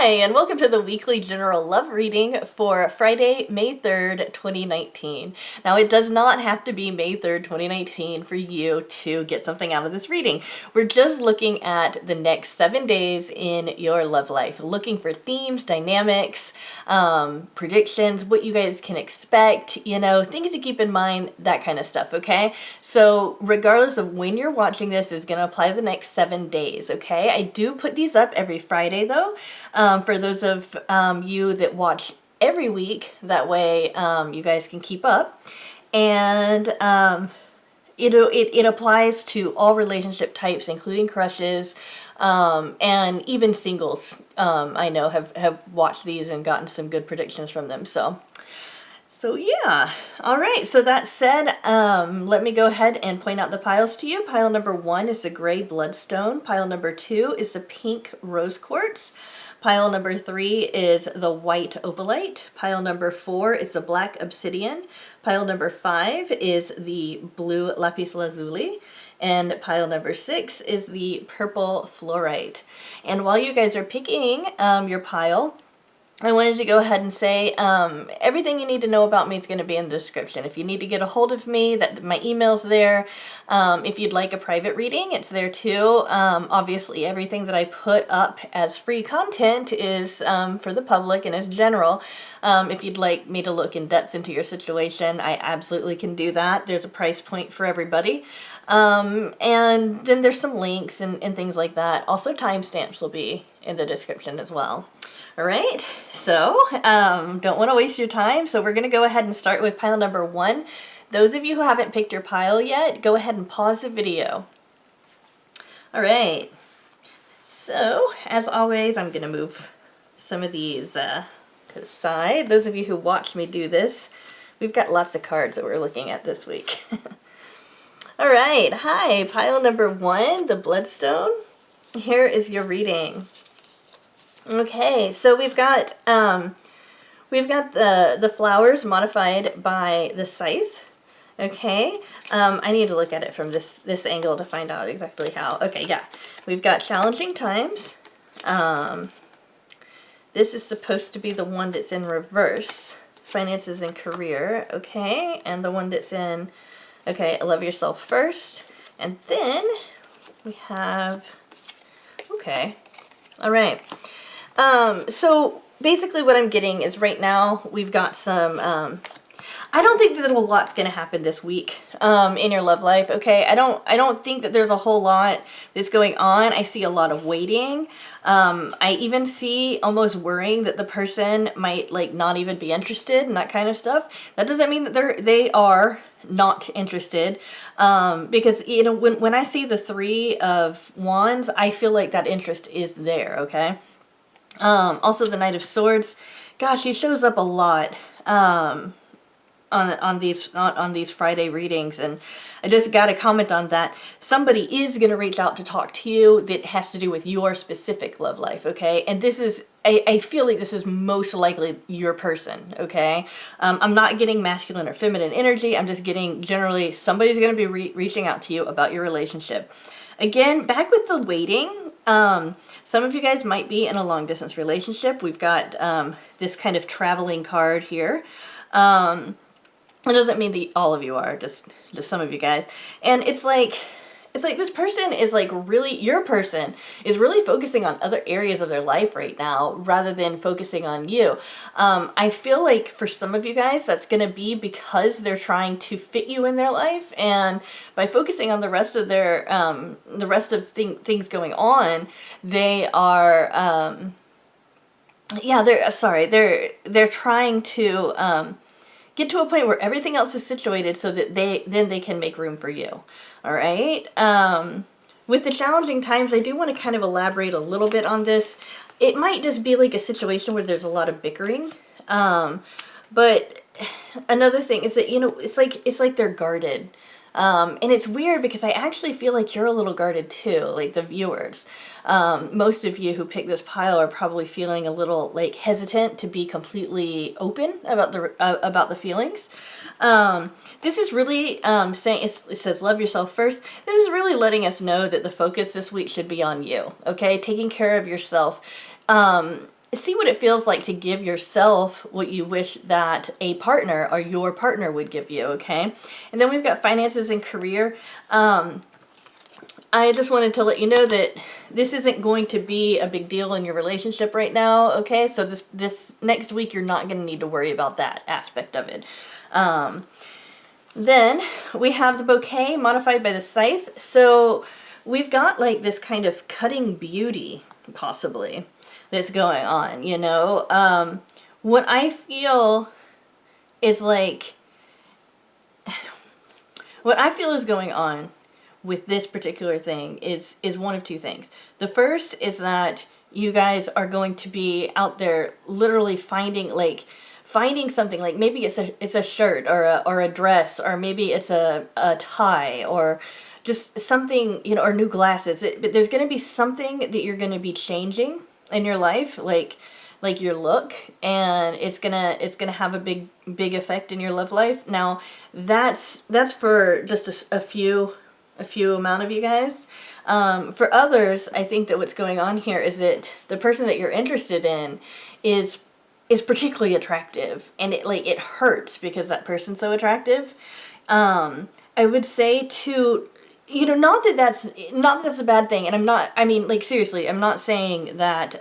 and welcome to the weekly general love reading for Friday, May 3rd, 2019. Now, it does not have to be May 3rd, 2019 for you to get something out of this reading. We're just looking at the next 7 days in your love life, looking for themes, dynamics, predictions, what you guys can expect, you know, things to keep in mind, that kind of stuff, okay? So, regardless of when you're watching this, is going to apply the next 7 days, okay? I do put these up every Friday, though. For those of you that watch every week, that way you guys can keep up. And it applies to all relationship types, including crushes, and even singles. I know have watched these and gotten some good predictions from them. So yeah. All right. So that said, let me go ahead and point out the piles to you. Pile number 1 is the gray Bloodstone. Pile number 2 is the pink Rose Quartz. Pile number 3 is the white Opalite. Pile number 4 is the black Obsidian. Pile number 5 is the blue Lapis Lazuli. And pile number 6 is the purple Fluorite. And while you guys are picking your pile, I wanted to go ahead and say everything you need to know about me is going to be in the description. If you need to get a hold of me, that my email's there. If you'd like a private reading, it's there too. Obviously, everything that I put up as free content is for the public and is general. If you'd like me to look in depth into your situation, I absolutely can do that. There's a price point for everybody. And then there's some links and things like that. Also, timestamps will be in the description as well. All right, so don't want to waste your time, so we're going to go ahead and start with pile number 1. Those of you who haven't picked your pile yet, go ahead and pause the video. All right, so as always, I'm going to move some of these to the side. Those of you who watch me do this, we've got lots of cards that we're looking at this week. All right, hi, pile number 1, the Bloodstone. Here is your reading. Okay, so we've got the flowers modified by the scythe. Okay, I need to look at it from this angle to find out exactly how. Okay, yeah, we've got challenging times. This is supposed to be the one that's in reverse, finances and career. Okay, and the one that's in, okay, love yourself first, and then we have, okay, all right. So basically what I'm getting is right now we've got some, I don't think that a lot's going to happen this week, in your love life. Okay. I don't think that there's a whole lot that's going on. I see a lot of waiting. I even see almost worrying that the person might like not even be interested and that kind of stuff. That doesn't mean that they are not interested. Because, you know, when I see the 3 of Wands, I feel like that interest is there. Okay. Also the Knight of Swords, gosh, he shows up a lot on these Friday readings, and I just got to comment on that. Somebody is going to reach out to talk to you that has to do with your specific love life, okay? And this is, I feel like this is most likely your person, okay? I'm not getting masculine or feminine energy. I'm just getting generally somebody's going to be reaching out to you about your relationship. Again, back with the waiting. Some of you guys might be in a long distance relationship. We've got this kind of traveling card here. It doesn't mean that all of you are, just some of you guys. And it's like this person is like really, your person is really focusing on other areas of their life right now rather than focusing on you. I feel like for some of you guys, that's going to be because they're trying to fit you in their life. And by focusing on the rest of their, things going on, they are, yeah, they're trying to, get to a point where everything else is situated so that they can make room for you. All right. With the challenging times, I do want to kind of elaborate a little bit on this. It might just be like a situation where there's a lot of bickering. But another thing is that, you know, it's like they're guarded. And it's weird because I actually feel like you're a little guarded too, like the viewers. Most of you who pick this pile are probably feeling a little like hesitant to be completely open about the feelings. This is really saying, it says love yourself first. This is really letting us know that the focus this week should be on you, okay? Taking care of yourself. see what it feels like to give yourself what you wish that a partner or your partner would give you, okay? And then we've got finances and career. I just wanted to let you know that this isn't going to be a big deal in your relationship right now, okay? So this next week, you're not going to need to worry about that aspect of it. Then we have the bouquet modified by the scythe. So we've got like this kind of cutting beauty, possibly, that's going on, you know? What I feel is like, what I feel is going on with this particular thing is one of two things. The first is that you guys are going to be out there literally finding something, like maybe it's a shirt or a dress, or maybe it's a tie, or just something, you know, or new glasses. But there's going to be something that you're going to be changing in your life, like your look, and it's gonna have a big effect in your love life. Now that's for just a few amount of you guys. For others, I think that what's going on here is that the person that you're interested in is particularly attractive, and it hurts because that person's so attractive. I would say to, you know, not that that's a bad thing, and I mean, like, seriously, I'm not saying that,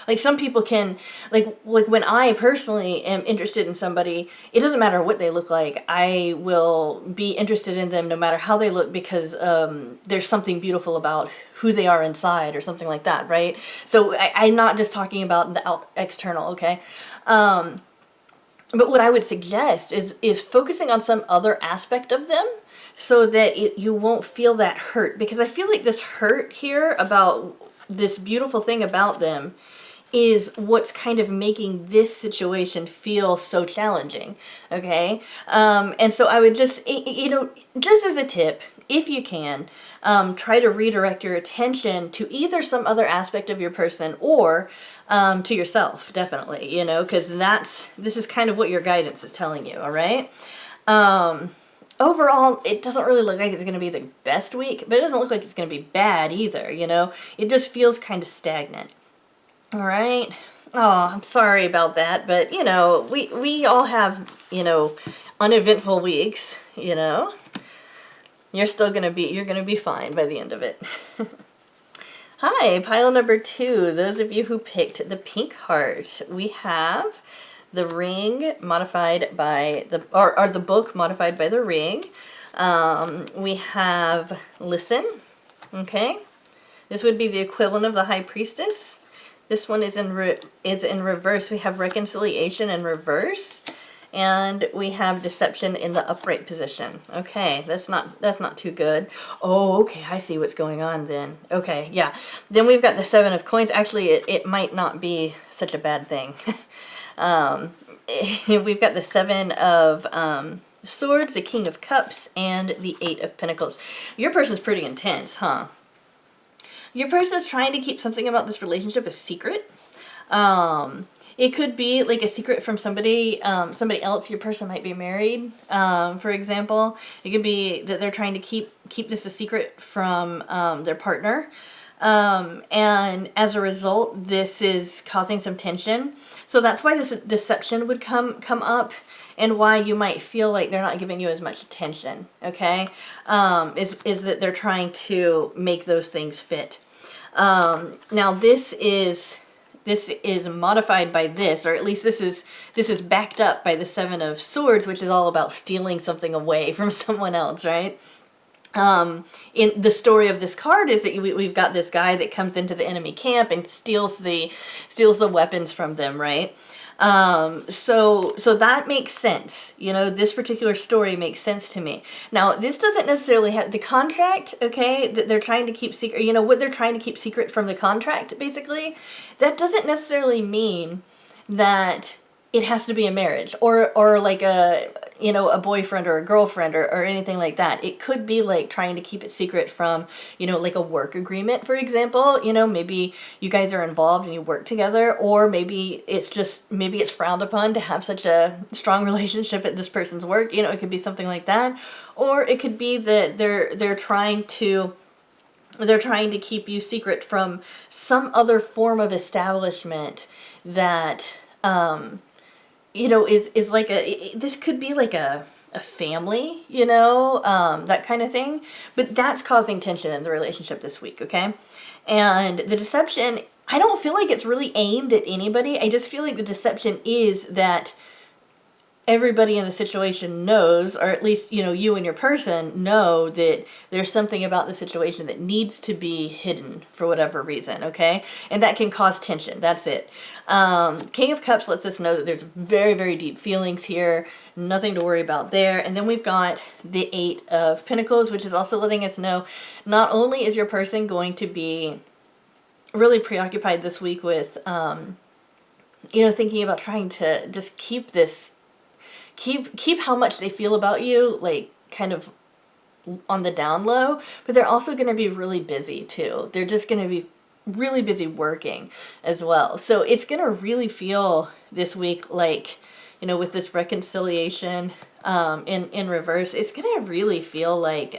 like, some people can, like when I personally am interested in somebody, it doesn't matter what they look like, I will be interested in them no matter how they look, because, there's something beautiful about who they are inside, or something like that, right? So I'm not just talking about the external, okay? But what I would suggest is focusing on some other aspect of them, so that you won't feel that hurt. Because I feel like this hurt here about this beautiful thing about them is what's kind of making this situation feel so challenging, okay? And so I would just, you know, just as a tip, if you can, try to redirect your attention to either some other aspect of your person, or to yourself, definitely, you know, because this is kind of what your guidance is telling you, all right? Overall, it doesn't really look like it's going to be the best week, but it doesn't look like it's going to be bad either, you know? It just feels kind of stagnant. All right? Oh, I'm sorry about that, but, you know, we all have, you know, uneventful weeks, you know? You're going to be fine by the end of it. Hi, pile number 2. Those of you who picked the pink heart, we have the ring modified by or the book modified by the ring. We have listen, okay? This would be the equivalent of the high priestess. This one is in reverse. We have reconciliation in reverse, and we have deception in the upright position. Okay, that's not too good. Oh, okay, I see what's going on then. Okay, yeah. Then we've got the 7 of coins. Actually, it might not be such a bad thing. We've got the 7 of swords, the King of Cups, and the 8 of Pentacles. Your person's pretty intense, huh? Your person's trying to keep something about this relationship a secret. It could be like a secret from somebody else. Your person might be married, for example. It could be that they're trying to keep this a secret from their partner. And as a result, this is causing some tension. So that's why this deception would come up, and why you might feel like they're not giving you as much attention, okay? Is that they're trying to make those things fit. Now this is modified by this, or at least this is backed up by the 7 of Swords, which is all about stealing something away from someone else, right? In the story of this card is that we've got this guy that comes into the enemy camp and steals the weapons from them, right? So that makes sense. You know, this particular story makes sense to me. Now, this doesn't necessarily have the contract, okay, that they're trying to keep secret, you know, what they're trying to keep secret from the contract, basically. That doesn't necessarily mean that it has to be a marriage, or like a, you know, a boyfriend or a girlfriend, or anything like that. It could be like trying to keep it secret from, you know, like a work agreement, for example. You know, maybe you guys are involved and you work together, or maybe it's frowned upon to have such a strong relationship at this person's work. You know, it could be something like that, or it could be that they're trying to They're trying to keep you secret from some other form of establishment that, you know, is like this could be like a family, you know, that kind of thing. But that's causing tension in the relationship this week, okay? And the deception, I don't feel like it's really aimed at anybody. I just feel like the deception is that everybody in the situation knows, or at least, you know, you and your person know that there's something about the situation that needs to be hidden for whatever reason, okay? And that can cause tension. That's it. King of Cups lets us know that there's very, very deep feelings here. Nothing to worry about there. And then we've got the Eight of Pentacles, which is also letting us know not only is your person going to be really preoccupied this week with, you know, thinking about trying to just keep this keep how much they feel about you, like, kind of on the down low, but they're also going to be really busy too. They're just going to be really busy working as well. So it's going to really feel this week like, you know, with this reconciliation in reverse, it's going to really feel like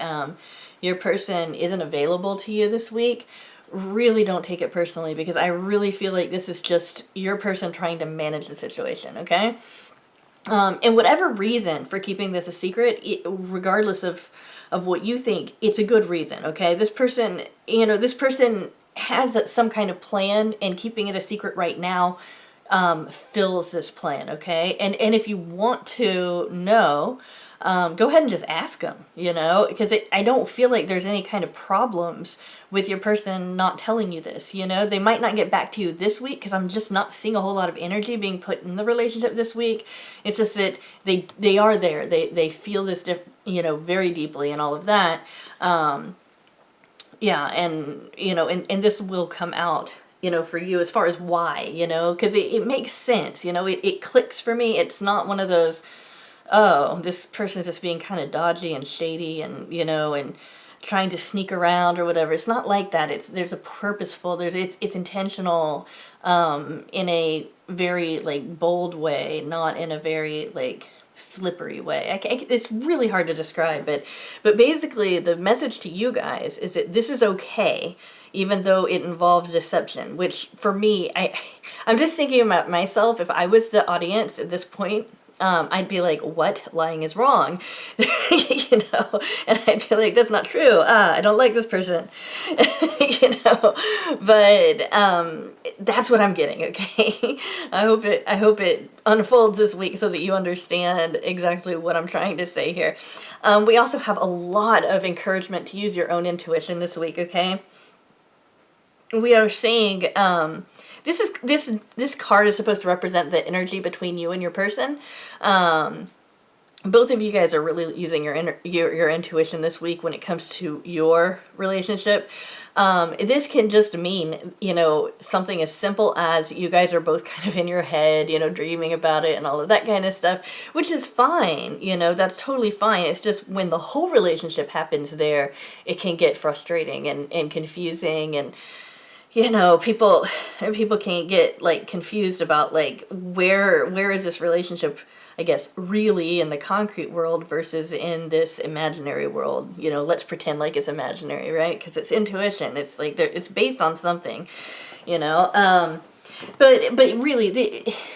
your person isn't available to you this week. Really don't take it personally, because I really feel like this is just your person trying to manage the situation, okay? And whatever reason for keeping this a secret, regardless of what you think, it's a good reason, okay? This person, you know, this person has some kind of plan, and keeping it a secret right now fills this plan, okay? And if you want to know, go ahead and just ask them, you know, because I don't feel like there's any kind of problems with your person not telling you this, you know. They might not get back to you this week, because I'm just not seeing a whole lot of energy being put in the relationship this week. It's just that they are there. They feel this, you know, very deeply and all of that. Yeah, and, you know, and this will come out, you know, for you as far as why, you know, because it makes sense, you know, it clicks for me. It's not one of those, oh, this person's just being kind of dodgy and shady and, you know, and trying to sneak around or whatever. It's not like that. There's a purposeful, it's intentional, in a very, like, bold way, not in a very, like, slippery way. It's really hard to describe, but basically the message to you guys is that this is okay, even though it involves deception, which for me, I'm just thinking about myself. If I was the audience at this point, I'd be like, what? Lying is wrong. You know, and I'd be like, that's not true. I don't like this person. You know, but that's what I'm getting, okay? I hope it unfolds this week so that you understand exactly what I'm trying to say here. We also have a lot of encouragement to use your own intuition this week, okay? We are seeing this card is supposed to represent the energy between you and your person. Both of you guys are really using your intuition this week when it comes to your relationship. This can just mean, you know, something as simple as you guys are both kind of in your head, you know, dreaming about it and all of that kind of stuff, which is fine. You know, that's totally fine. It's just when the whole relationship happens there, it can get frustrating and confusing, and, you know, people can get, like, confused about, like, where is this relationship, I guess, really in the concrete world versus in this imaginary world. You know, let's pretend like it's imaginary, right? Because it's intuition. It's like it's based on something, you know. But really,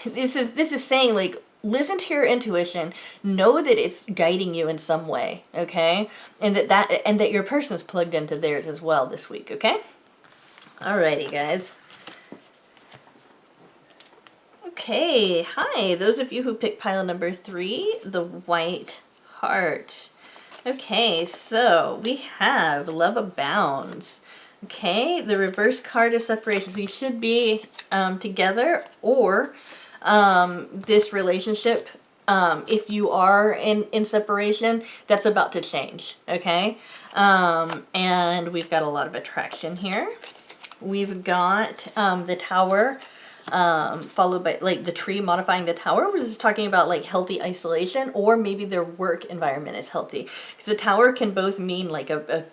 this is saying, like, listen to your intuition. Know that it's guiding you in some way, okay? And that your person's plugged into theirs as well this week, okay? Alrighty, guys. Okay, hi, those of you who picked pile number 3, the White Heart. Okay, so we have Love Abounds. Okay, the reverse card is separation. So you should be together, or this relationship, if you are in separation, that's about to change, okay? And we've got a lot of attraction here. We've got the Tower, followed by, like, the tree modifying the Tower, which is talking about, like, healthy isolation, or maybe their work environment is healthy. Because the Tower can both mean, like, a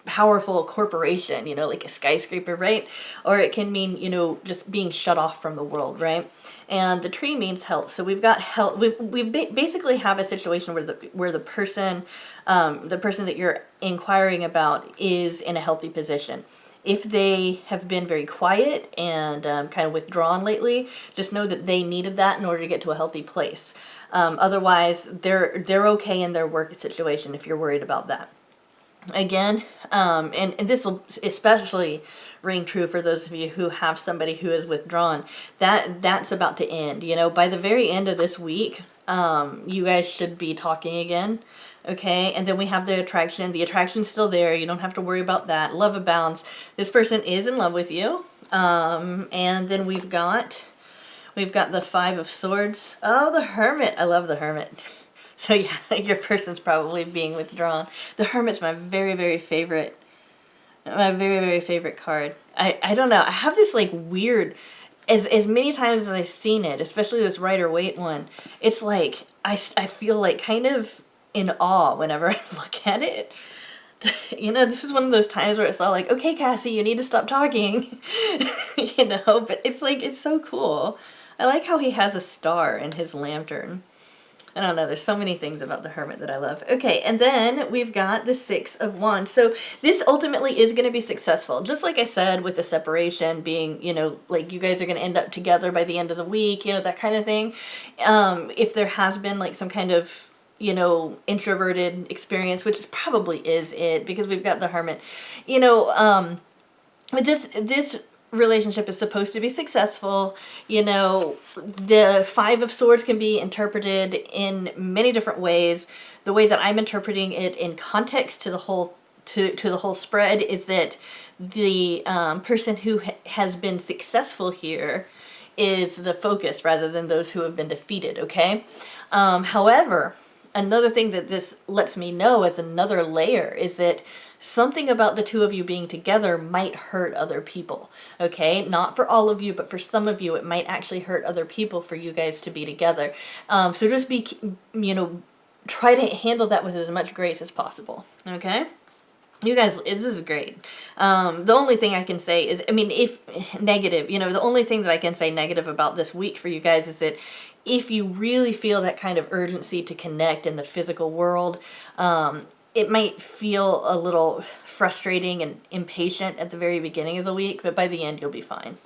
powerful corporation, you know, like a skyscraper, right? Or it can mean, you know, just being shut off from the world, right? And the tree means health. So we've got health. We basically have a situation where the person that you're inquiring about is in a healthy position. If they have been very quiet and kind of withdrawn lately, just know that they needed that in order to get to a healthy place. Otherwise, they're okay in their work situation if you're worried about that. Again, and this will especially ring true for those of you who have somebody who is withdrawn. That's about to end. You know, by the very end of this week, you guys should be talking again. Okay, and then we have the attraction. The attraction's still there. You don't have to worry about that. Love abounds. This person is in love with you. And then we've got the Five of Swords. Oh, the Hermit. I love the Hermit. So yeah, your person's probably being withdrawn. The Hermit's my very, very favorite card. I don't know. I have this like weird, as many times as I've seen it, especially this Rider-Waite one, it's like, I feel like kind of in awe whenever I look at it. You know, this is one of those times where it's all like, okay, Cassie, you need to stop talking. You know, but it's like, it's so cool. I like how he has a star in his lantern. I don't know, there's so many things about the Hermit that I love. Okay, and then we've got the Six of Wands. So this ultimately is going to be successful. Just like I said with the separation being, you know, like you guys are going to end up together by the end of the week, you know, that kind of thing. If there has been like some kind of, you know, introverted experience, which probably is it, because we've got the Hermit. You know, but this relationship is supposed to be successful. You know, the Five of Swords can be interpreted in many different ways. The way that I'm interpreting it in context to the whole to the whole spread is that the person who has been successful here is the focus rather than those who have been defeated. Okay. However, another thing that this lets me know as another layer is that something about the two of you being together might hurt other people, okay? Not for all of you, but for some of you, it might actually hurt other people for you guys to be together. So just be, you know, try to handle that with as much grace as possible, okay? You guys, this is great. The only thing I can say is, I mean, if negative, you know, the only thing that I can say negative about this week for you guys is that if you really feel that kind of urgency to connect in the physical world, it might feel a little frustrating and impatient at the very beginning of the week, but by the end you'll be fine.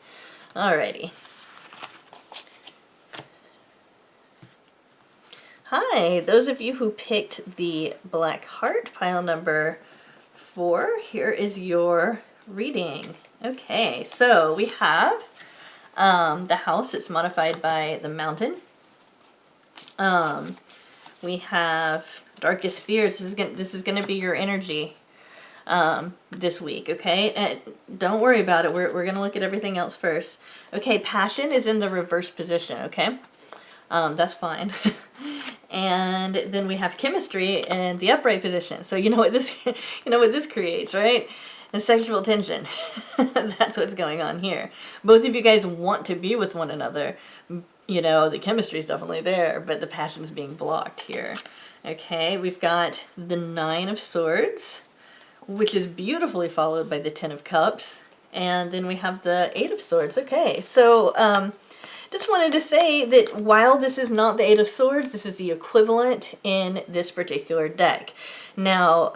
Alrighty. Hi, those of you who picked the Black Heart pile number 4, here is your reading. Okay, so we have the house. It's modified by the mountain. We have darkest fears. This is gonna be your energy this week, okay? Don't worry about it. We're gonna look at everything else first. Okay, passion is in the reverse position, okay? That's fine. And then we have chemistry in the upright position. So you know what this creates, right? And sexual tension. That's what's going on here. Both of you guys want to be with one another. You know, the chemistry is definitely there, but the passion is being blocked here. Okay, we've got the Nine of Swords, which is beautifully followed by the Ten of Cups. And then we have the Eight of Swords. Okay, so just wanted to say that while this is not the Eight of Swords, this is the equivalent in this particular deck. Now,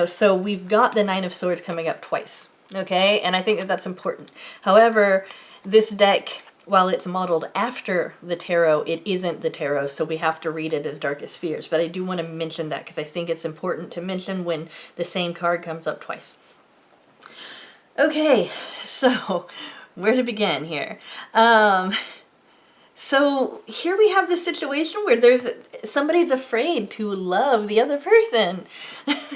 so we've got the Nine of Swords coming up twice, okay? And I think that that's important. However, this deck, while it's modeled after the tarot, it isn't the tarot, so we have to read it as Darkest Fears. But I do want to mention that because I think it's important to mention when the same card comes up twice. Okay, so where to begin here? So here we have this situation where somebody's afraid to love the other person.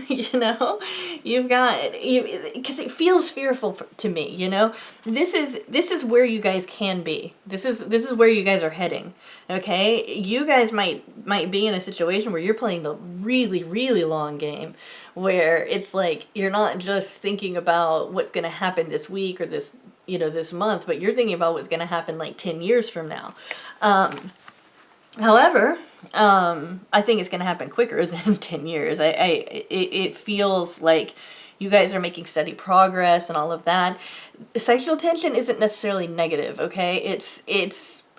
You know, because it feels fearful to me. You know, this is where you guys can be. This is where you guys are heading. Okay, you guys might be in a situation where you're playing the really, really long game, where it's like you're not just thinking about what's going to happen this week or this month, but you're thinking about what's going to happen like 10 years from now. However, I think it's going to happen quicker than 10 years. It feels like you guys are making steady progress and all of that. Sexual tension isn't necessarily negative, okay?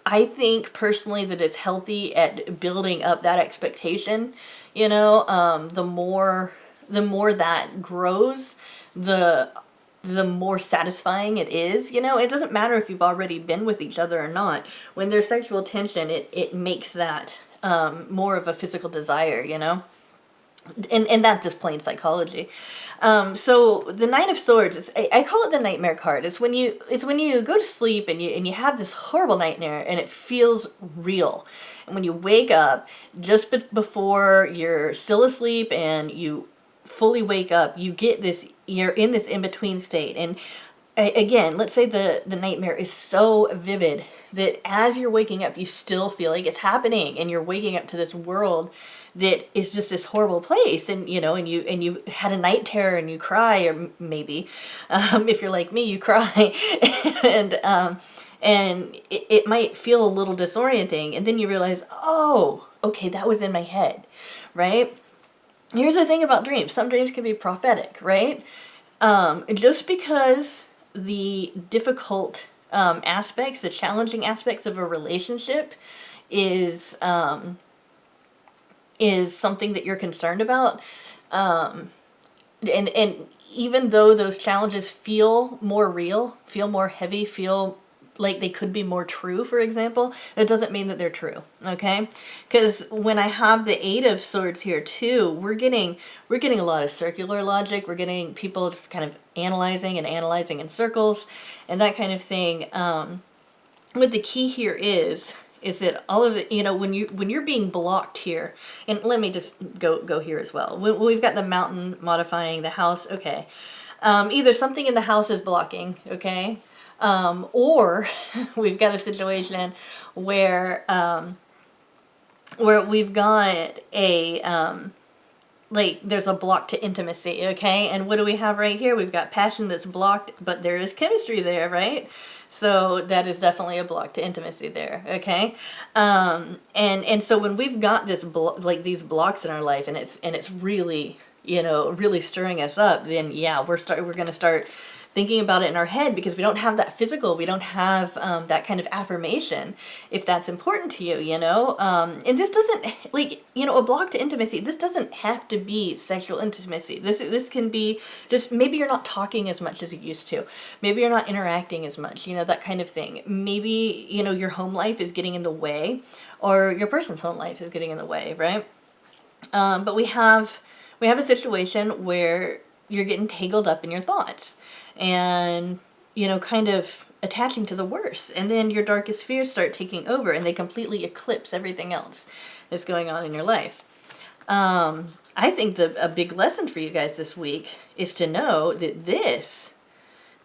I think personally that it's healthy at building up that expectation. You know, the more that grows, the more satisfying it is. You know, it doesn't matter if you've already been with each other or not. When there's sexual tension, it makes that more of a physical desire, you know? And that's just plain psychology. So the Nine of Swords, I call it the nightmare card. It's when you go to sleep and you have this horrible nightmare and it feels real. And when you wake up, just before you're still asleep and you fully wake up, you're in this in-between state. And again, let's say the nightmare is so vivid that as you're waking up, you still feel like it's happening, and you're waking up to this world that is just this horrible place. And you know, and you had a night terror and you cry, or maybe if you're like me, you cry, and it might feel a little disorienting, and then you realize, oh, okay, that was in my head, right? Here's the thing about dreams. Some dreams can be prophetic, right? Just because the difficult aspects, the challenging aspects of a relationship is something that you're concerned about, and even though those challenges feel more real, feel more heavy, feel like they could be more true, for example, it doesn't mean that they're true, okay? Because when I have the Eight of Swords here too, we're getting a lot of circular logic. We're getting people just kind of analyzing in circles and that kind of thing. What the key here is that all of it, you know, when you're being blocked here, and let me just go here as well. We've got the mountain modifying the house, okay. Either something in the house is blocking, okay, or we've got a situation where we've got a like there's a block to intimacy, okay? And what do we have right here? We've got passion that's blocked, but there is chemistry there, right? So that is definitely a block to intimacy there, okay? And so when we've got this like these blocks in our life, and it's really, you know, really stirring us up, then yeah, we're going to start thinking about it in our head, because we don't have that physical, we don't have that kind of affirmation, if that's important to you, you know? And this doesn't, like, you know, a block to intimacy, this doesn't have to be sexual intimacy. This can be just, maybe you're not talking as much as you used to. Maybe you're not interacting as much, you know, that kind of thing. Maybe, you know, your home life is getting in the way, or your person's home life is getting in the way, right? But we have a situation where you're getting tangled up in your thoughts, and, you know, kind of attaching to the worst. And then your darkest fears start taking over, and they completely eclipse everything else that's going on in your life. I think a big lesson for you guys this week is to know that this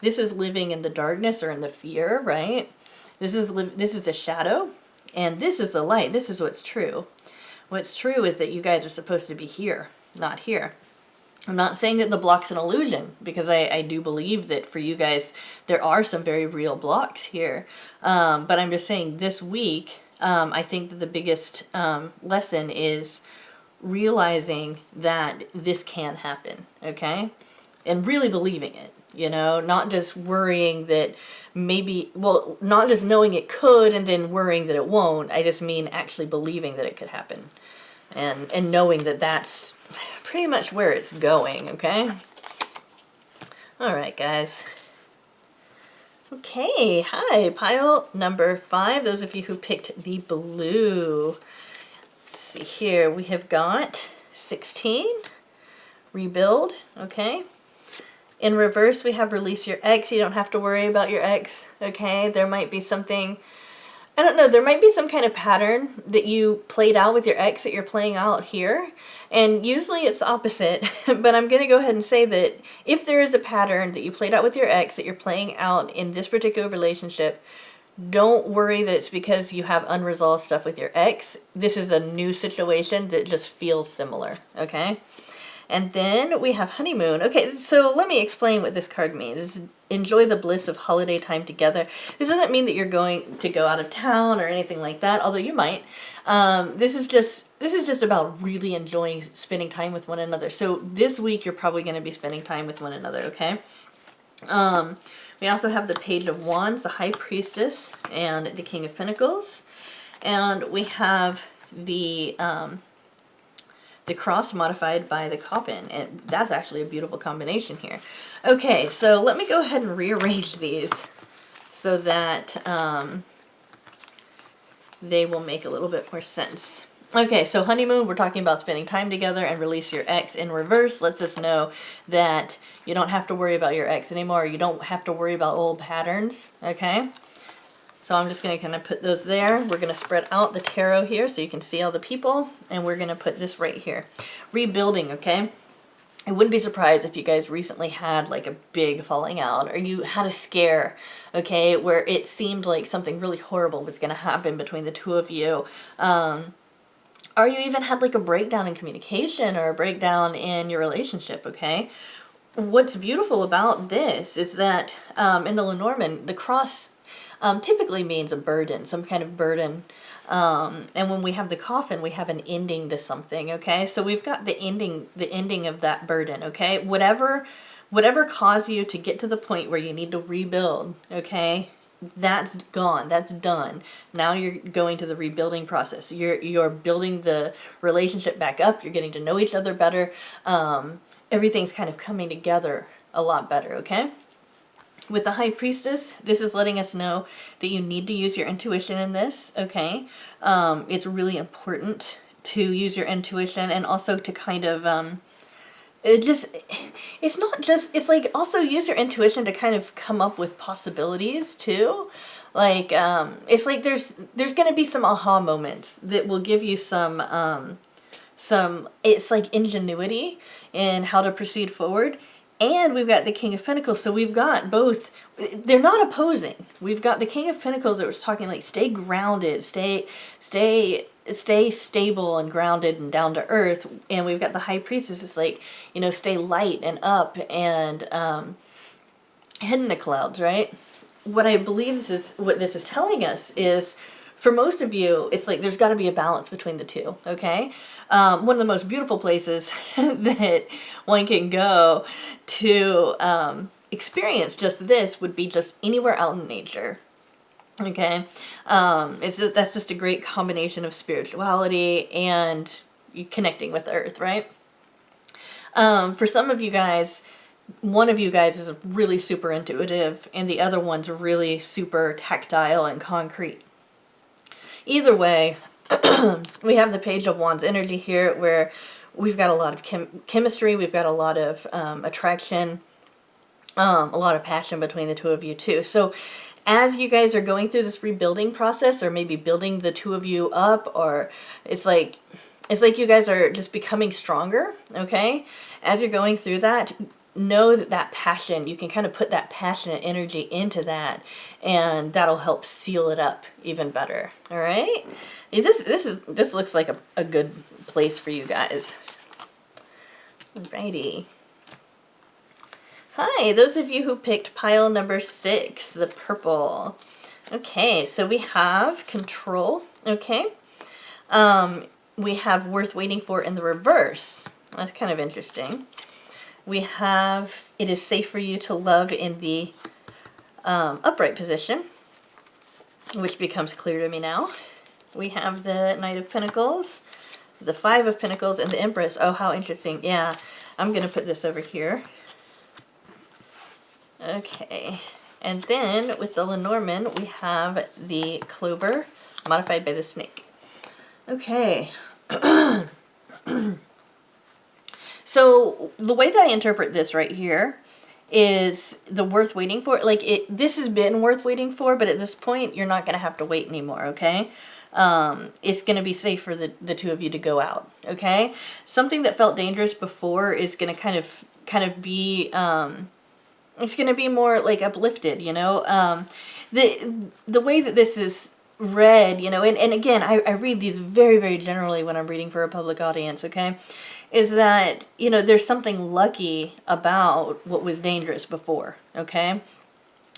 is living in the darkness or in the fear, right? This is a shadow, and this is the light. This is what's true. What's true is that you guys are supposed to be here, not here. I'm not saying that the block's an illusion, because I do believe that for you guys, there are some very real blocks here. But I'm just saying this week, I think that the biggest lesson is realizing that this can happen, okay? And really believing it, you know? Not just worrying that maybe, well, not just knowing it could and then worrying that it won't. I just mean actually believing that it could happen. And knowing that that's pretty much where it's going, okay? Alright, guys. Okay, hi, pile number 5. Those of you who picked the blue. Let's see here. We have got 16. Rebuild, okay? In reverse, we have release your ex. You don't have to worry about your ex, okay? There might be something, I don't know, there might be some kind of pattern that you played out with your ex that you're playing out here. And usually it's opposite, but I'm going to go ahead and say that if there is a pattern that you played out with your ex that you're playing out in this particular relationship, don't worry that it's because you have unresolved stuff with your ex. This is a new situation that just feels similar, okay? And then we have honeymoon. Okay, so let me explain what this card means. Enjoy the bliss of holiday time together. This doesn't mean that you're going to go out of town or anything like that, although you might. This is just about really enjoying spending time with one another. So this week you're probably going to be spending time with one another, okay? We also have the Page of Wands, the High Priestess, and the King of Pentacles. And we have the cross modified by the coffin, and that's actually a beautiful combination here. Okay, so let me go ahead and rearrange these so that they will make a little bit more sense. Okay, so honeymoon, we're talking about spending time together, and release your ex in reverse lets us know that you don't have to worry about your ex anymore. You don't have to worry about old patterns, okay? So I'm just going to kind of put those there. We're going to spread out the tarot here so you can see all the people, and we're going to put this right here. Rebuilding, okay? I wouldn't be surprised if you guys recently had like a big falling out, or you had a scare, okay, where it seemed like something really horrible was going to happen between the two of you. Or you even had like a breakdown in communication or a breakdown in your relationship, okay? What's beautiful about this is that in the Lenormand, the cross typically means a burden, some kind of burden. And when we have the coffin, we have an ending to something, okay? So we've got the ending of that burden, okay? Whatever caused you to get to the point where you need to rebuild, okay? That's gone. That's done. Now you're going to the rebuilding process. You're building the relationship back up. You're getting to know each other better. Everything's kind of coming together a lot better, okay? With the High Priestess, this is letting us know that you need to use your intuition in this, okay? It's really important to use your intuition, and also to kind of it's like also use your intuition to kind of come up with possibilities too. Like it's like there's going to be some aha moments that will give you some it's like ingenuity in how to proceed forward. And we've got the King of Pentacles, so we've got both. They're not opposing. We've got the King of Pentacles that was talking like stay grounded, stay stable and grounded and down to earth. And we've got the High Priestess, it's like, you know, stay light and up and head in the clouds, right? What I believe what this is telling us is, for most of you, it's like there's got to be a balance between the two, okay? One of the most beautiful places that one can go to experience just this would be just anywhere out in nature, okay? That's just a great combination of spirituality and connecting with Earth, right? For some of you guys, one of you guys is really super intuitive, and the other one's really super tactile and concrete. Either way, we have the Page of Wands energy here, where we've got a lot of chemistry, we've got a lot of attraction, a lot of passion between the two of you too. So as you guys are going through this rebuilding process, or maybe building the two of you up, or it's like you guys are just becoming stronger, okay? As you're going through that, know that passion, you can kind of put that passionate energy into that, and that'll help seal it up even better. All right, this looks like a good place for you guys. Alrighty. Hi, those of you who picked pile number 6, the purple. Okay, so we have control. Okay, we have worth waiting for in the reverse. That's kind of interesting. We have, it is safe for you to love in the upright position, which becomes clear to me now. We have the Knight of Pentacles, the Five of Pentacles, and the Empress. Oh, how interesting. Yeah, I'm going to put this over here. Okay, and then with the Lenormand, we have the Clover, modified by the Snake. Okay. So the way that I interpret this right here is the worth waiting for. Like this has been worth waiting for, but at this point you're not going to have to wait anymore, okay? It's going to be safe for the two of you to go out, okay? Something that felt dangerous before is going to kind of be, it's going to be more like uplifted, you know? The way that this is read, you know, and again, I read these very, very generally when I'm reading for a public audience, okay? is that, you know, there's something lucky about what was dangerous before, okay?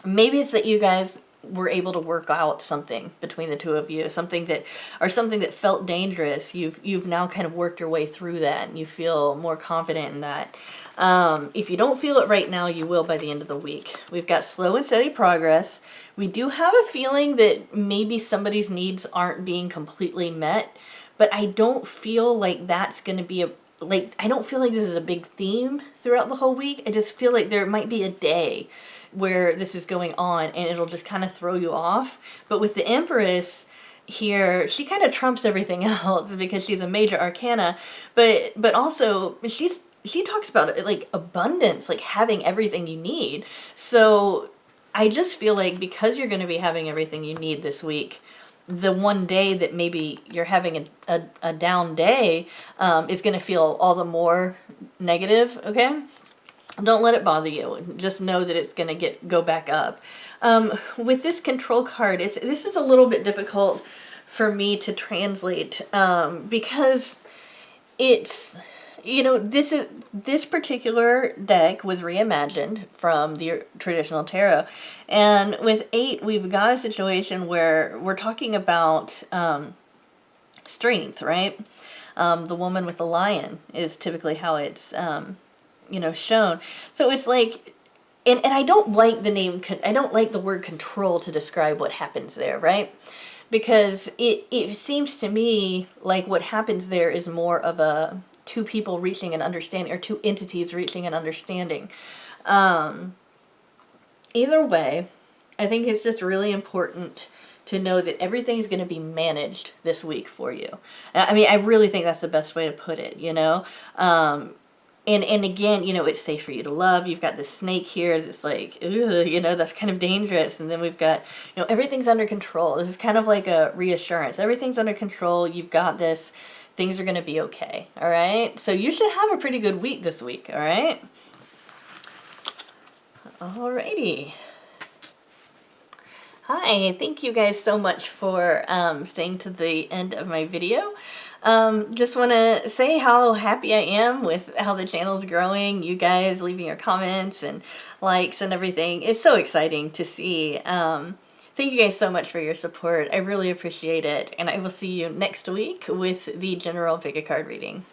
Maybe it's that you guys were able to work out something between the two of you, something that felt dangerous. You've now kind of worked your way through that, and you feel more confident in that. If you don't feel it right now, you will by the end of the week. We've got slow and steady progress. We do have a feeling that maybe somebody's needs aren't being completely met, but I don't feel like that's going to be I don't feel like this is a big theme throughout the whole week. I just feel like there might be a day where this is going on and it'll just kind of throw you off. But with the Empress here, she kind of trumps everything else because she's a major arcana, but also she talks about it like abundance, like having everything you need. So I just feel like because you're going to be having everything you need this week, the one day that maybe you're having a down day is going to feel all the more negative, okay? Don't let it bother you. Just know that it's going to go back up. With this control card, this is a little bit difficult for me to translate because it's, you know, this particular deck was reimagined from the traditional tarot, and with 8 we've got a situation where we're talking about strength, right? The woman with the lion is typically how it's you know, shown. So it's like, and I don't like the name, I don't like the word control to describe what happens there, right? Because it seems to me like what happens there is more of a two people reaching an understanding, or two entities reaching an understanding. Either way, I think it's just really important to know that everything's going to be managed this week for you. I mean, I really think that's the best way to put it, you know? And again, you know, it's safe for you to love. You've got this snake here that's like, ugh, you know, that's kind of dangerous. And then we've got, you know, everything's under control. This is kind of like a reassurance. Everything's under control. You've got this. Things are going to be okay. All right? So you should have a pretty good week this week. All right? Alrighty. Hi, thank you guys so much for staying to the end of my video. Just want to say how happy I am with how the channel's growing. You guys leaving your comments and likes and everything. It's so exciting to see. Thank you guys so much for your support. I really appreciate it. And I will see you next week with the general pick a card reading.